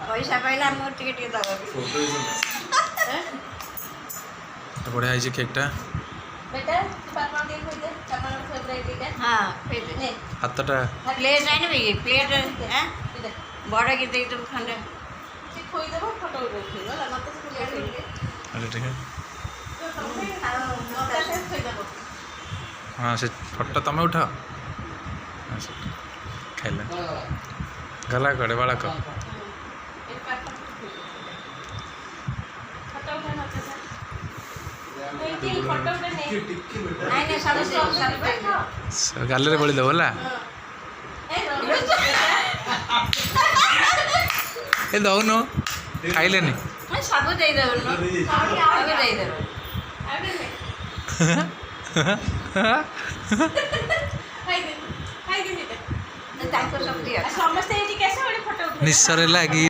पैसा पाइला मोर टिके दबा बढ़िया है केकटा बेटा पापा के खोज दे पापा का फेवरेट है हां फेवरेट ने हातटा प्लेट है ना भैया प्लेट हैं बड़ा की दे तुम खंडे से खोई देबो फोटो उठेलो ना मत से खोई दे अरे ठीक है तो मत से खोई देबो हाँ से फोटो तमें उठाओ खाइला गला कड़े वाला को एक पापा फोटो उठाना चाहता नहीं थी फोटो उठने नहीं सब गाले बोली दो बोला ए दौनु खाइलेनी मैं सब दे दे सब दे दे खाई दे ताको सब दिया समस्त एटी कैसे बड़े फोटो उठे निस्सरे लागी